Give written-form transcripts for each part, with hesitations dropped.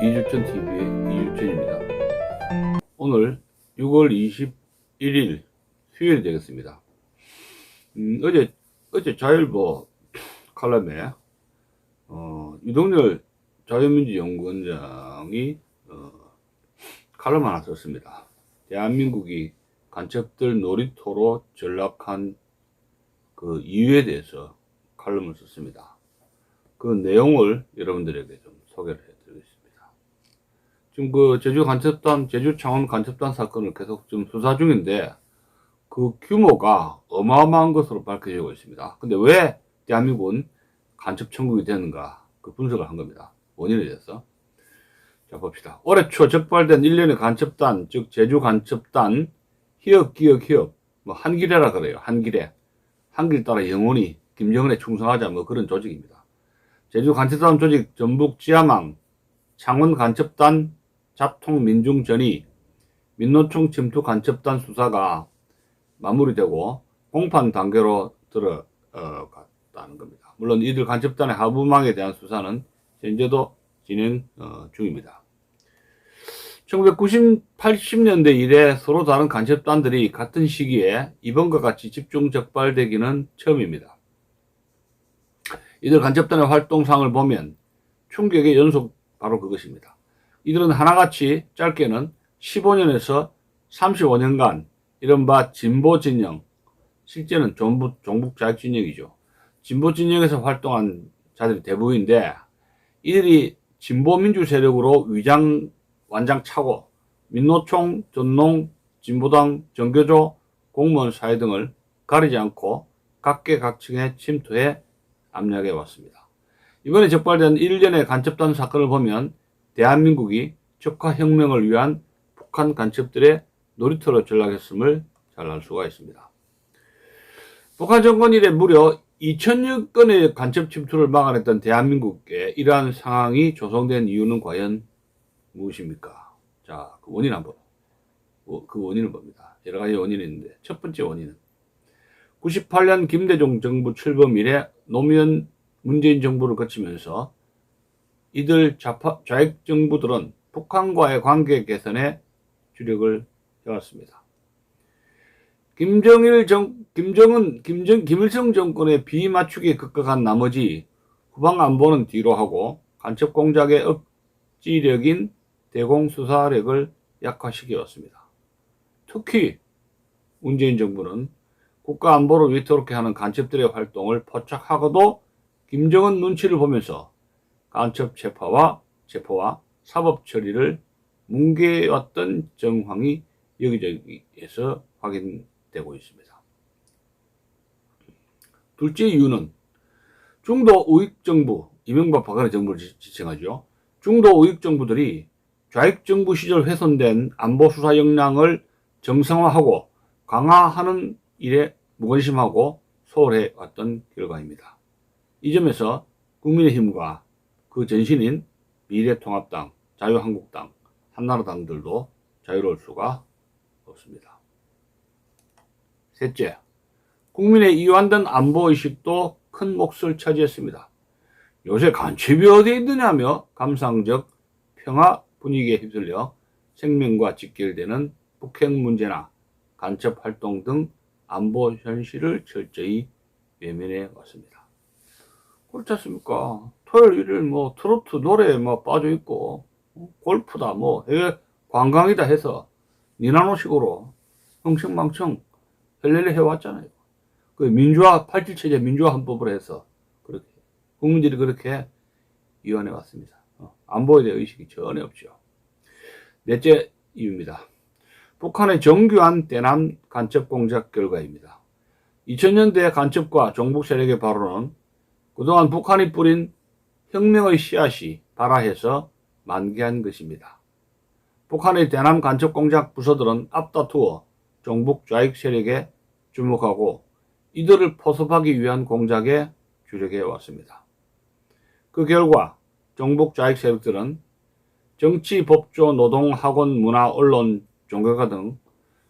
이주천 TV의 이주천입니다. 오늘 6월 21일 수요일 되겠습니다. 어제 자율보 칼럼에 유동열 자유민주연구원장이 칼럼 하나 썼습니다. 대한민국이 간첩들 놀이터로 전락한 그 이유에 대해서 칼럼을 썼습니다. 그 내용을 여러분들에게 좀 소개를 해드리겠습니다. 지금 그 제주 창원 간첩단 사건을 계속 좀 수사 중인데 그 규모가 어마어마한 것으로 밝혀지고 있습니다. 근데 왜 대한민국은 간첩 천국이 되는가 그 분석을 한 겁니다. 원인에 대해서. 자, 봅시다. 올해 초 적발된 일련의 간첩단, 즉 제주 간첩단 희역, 기역, 희역, 뭐 한길에라 그래요. 한길에. 한길 따라 영원히 김정은에 충성하자 뭐 그런 조직입니다. 제주 간첩단 조직 전북 지하망, 창원 간첩단 잡통 민중전이, 민노총 침투 간첩단 수사가 마무리되고 공판 단계로 들어갔다는 겁니다. 물론 이들 간첩단의 하부망에 대한 수사는 현재도 진행 중입니다. 1980년대 이래 서로 다른 간첩단들이 같은 시기에 이번과 같이 집중 적발되기는 처음입니다. 이들 간첩단의 활동상을 보면 충격의 연속 바로 그것입니다. 이들은 하나같이 짧게는 15년에서 35년간 이른바 진보진영, 실제는 종북자익진영이죠. 진보진영에서 활동한 자들이 대부분인데 이들이 진보민주 세력으로 완장 차고 민노총, 전농, 진보당, 정교조, 공무원 사회 등을 가리지 않고 각계각층에 침투해 압력해 왔습니다. 이번에 적발된 일련의 간첩단 사건을 보면 대한민국이 적화혁명을 위한 북한 간첩들의 놀이터로 전락했음을 잘 알 수가 있습니다. 북한 정권 이래 무려 2000여 건의 간첩 침투를 막아냈던 대한민국에 이러한 상황이 조성된 이유는 과연 무엇입니까? 자, 그 원인 한번, 그 원인을 봅니다. 여러 가지 원인이 있는데, 첫 번째 원인은 98년 김대중 정부 출범 이래 노무현 문재인 정부를 거치면서 이들 좌익 정부들은 북한과의 관계 개선에 주력을 해왔습니다. 김일성 정권의 비맞추기에 급급한 나머지 후방 안보는 뒤로 하고 간첩 공작의 억지력인 대공수사력을 약화시켜왔습니다. 특히 문재인 정부는 국가 안보를 위태롭게 하는 간첩들의 활동을 포착하고도 김정은 눈치를 보면서 간첩 체포와 사법 처리를 뭉개왔던 정황이 여기저기에서 확인되고 있습니다. 둘째 이유는 중도 우익 정부, 이명박 박근혜 정부를 지칭하죠. 중도 우익 정부들이 좌익 정부 시절 훼손된 안보 수사 역량을 정상화하고 강화하는 일에 무관심하고 소홀해 왔던 결과입니다. 이 점에서 국민의힘과 그 전신인 미래통합당, 자유한국당, 한나라당들도 자유로울 수가 없습니다. 셋째, 국민의 이완된 안보의식도 큰 몫을 차지했습니다. 요새 간첩이 어디에 있느냐며 감상적 평화 분위기에 휩쓸려 생명과 직결되는 북핵 문제나 간첩 활동 등 안보 현실을 철저히 외면해 왔습니다. 그렇지 않습니까? 토요일, 일요일 뭐 트로트 노래에 뭐 빠져 있고 골프다 뭐 해외 관광이다 해서 니나노식으로 흥청망청 헬렐레 해왔잖아요. 그 민주화 87체제 민주화 헌법을 해서 그렇게 국민들이 그렇게 이완해 왔습니다. 안보에 대한 의식이 전혀 없죠. 넷째 이유입니다. 북한의 정교한 대남 간첩 공작 결과입니다. 2000년대 간첩과 종북 세력의 발언은 그동안 북한이 뿌린 혁명의 씨앗이 발아해서 만개한 것입니다. 북한의 대남 간첩 공작 부서들은 앞다투어 종북 좌익 세력에 주목하고 이들을 포섭하기 위한 공작에 주력해 왔습니다. 그 결과 종북 좌익 세력들은 정치, 법조, 노동, 학원, 문화, 언론, 종교가 등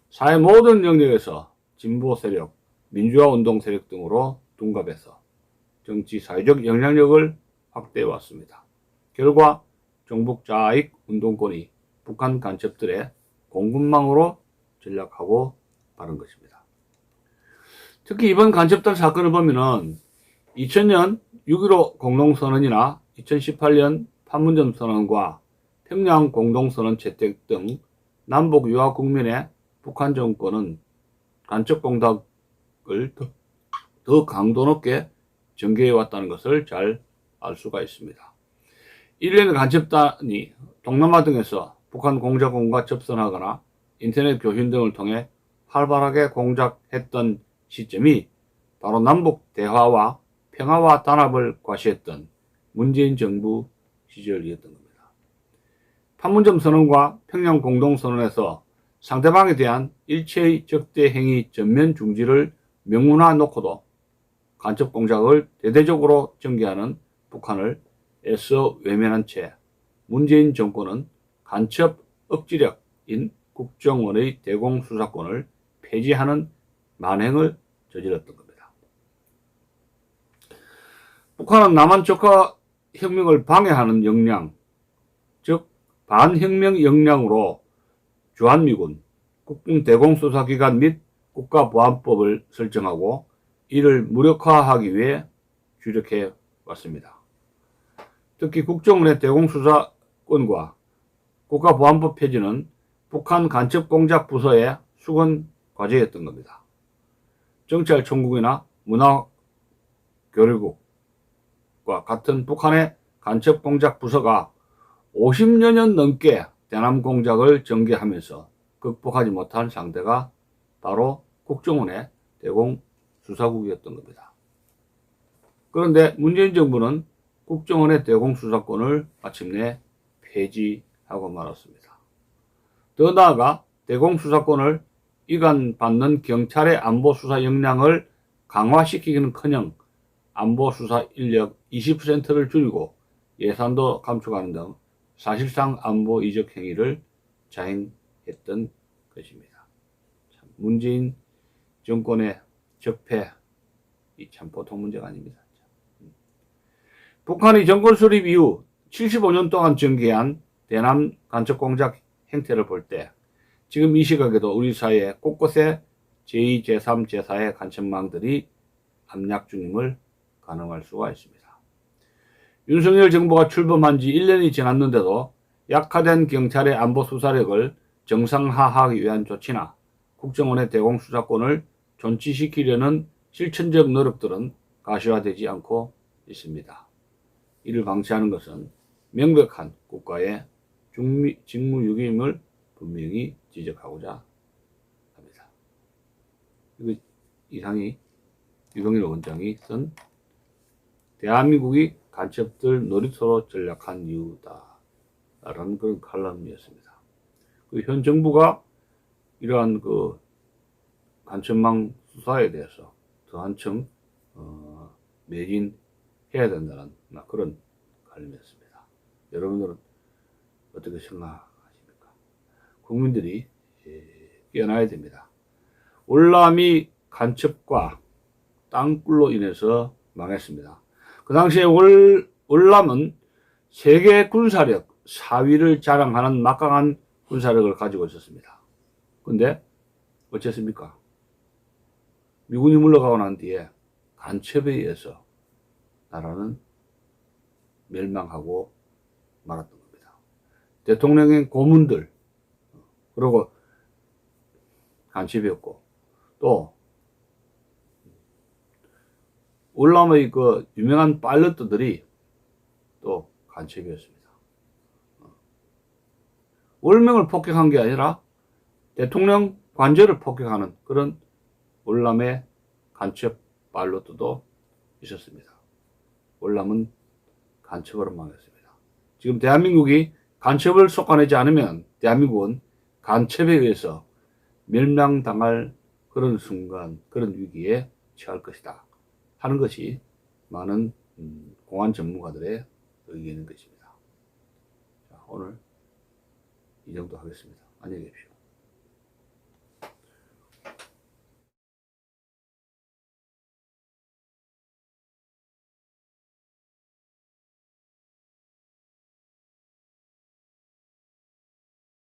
사회 모든 영역에서 진보 세력, 민주화 운동 세력 등으로 둔갑해서 정치, 사회적 영향력을 확대해 왔습니다. 결과 종북 좌익 운동권이 북한 간첩들의 공군망으로 전략하고 바른 것입니다. 특히 이번 간첩단 사건을 보면은 2000년 6.15 공동선언이나 2018년 판문점 선언과 평양 공동선언 채택 등 남북 유화 국면의 북한 정권은 간첩 공작을 더 강도 높게 전개해 왔다는 것을 잘 알 수가 있습니다. 일련의 간첩단이 동남아 등에서 북한 공작원과 접선하거나 인터넷 교신 등을 통해 활발하게 공작했던 시점이 바로 남북 대화와 평화와 단합을 과시했던 문재인 정부 시절이었던 겁니다. 판문점 선언과 평양 공동선언에서 상대방에 대한 일체의 적대 행위 전면 중지를 명문화 놓고도 간첩 공작을 대대적으로 전개하는 북한을 애써 외면한 채 문재인 정권은 간첩 억지력인 국정원의 대공수사권을 폐지하는 만행을 저질렀던 겁니다. 북한은 남한 적화 혁명을 방해하는 역량, 즉 반혁명 역량으로 주한미군, 국군대공수사기관 및 국가보안법을 설정하고 이를 무력화하기 위해 주력해 왔습니다. 특히 국정원의 대공수사권과 국가보안법 폐지는 북한 간첩공작 부서의 수건 과제였던 겁니다. 정찰총국이나 문화교류국과 같은 북한의 간첩공작 부서가 50여 년 넘게 대남 공작을 전개하면서 극복하지 못한 상대가 바로 국정원의 대공수사국이었던 겁니다. 그런데 문재인 정부는 국정원의 대공수사권을 마침내 폐지하고 말았습니다. 더 나아가 대공수사권을 이관받는 경찰의 안보수사 역량을 강화시키기는커녕 안보수사 인력 20%를 줄이고 예산도 감축하는 등 사실상 안보 이적 행위를 자행했던 것입니다. 참 문재인 정권의 적폐, 이 참 보통 문제가 아닙니다. 북한이 정권 수립 이후 75년 동안 전개한 대남 간첩 공작 행태를 볼 때 지금 이 시각에도 우리 사회 곳곳에 제2, 제3, 제4의 간첩망들이 암약 중임을 가늠할 수가 있습니다. 윤석열 정부가 출범한 지 1년이 지났는데도 약화된 경찰의 안보 수사력을 정상화하기 위한 조치나 국정원의 대공수사권을 존치시키려는 실천적 노력들은 가시화되지 않고 있습니다. 이를 방치하는 것은 명백한 국가의 직무유기임을 분명히 지적하고자 합니다. 이거 이상이 유동일 원장이 쓴 대한민국이 간첩들 놀이터로 전략한 이유다 라는 그런 칼럼이었습니다. 현 정부가 이러한 간첩망 수사에 대해서 더 한층 매진해야 된다는 그런 칼럼이었습니다. 여러분들은 어떻게 생각하십니까? 국민들이 깨어나야 됩니다. 월남이 간첩과 땅굴로 인해서 망했습니다. 그 당시에 월남은 세계 군사력 4위를 자랑하는 막강한 군사력을 가지고 있었습니다. 근데 어쨌습니까? 미군이 물러가고 난 뒤에 간첩에 의해서 나라는 멸망하고 말았던 겁니다. 대통령의 고문들, 그리고 간첩이었고, 또 월남의 유명한 파일럿들이 또 간첩이었습니다. 월명을 폭격한 게 아니라 대통령 관저를 폭격하는 그런 월남의 간첩 파일럿도 있었습니다. 월남은 간첩으로 망했습니다. 지금 대한민국이 간첩을 솎아내지 않으면 대한민국은 간첩에 의해서 멸망당할 그런 순간, 그런 위기에 처할 것이다 하는 것이 많은 공안 전문가들의 의견인 것입니다. 자, 오늘 이 정도 하겠습니다. 안녕히 계십시오.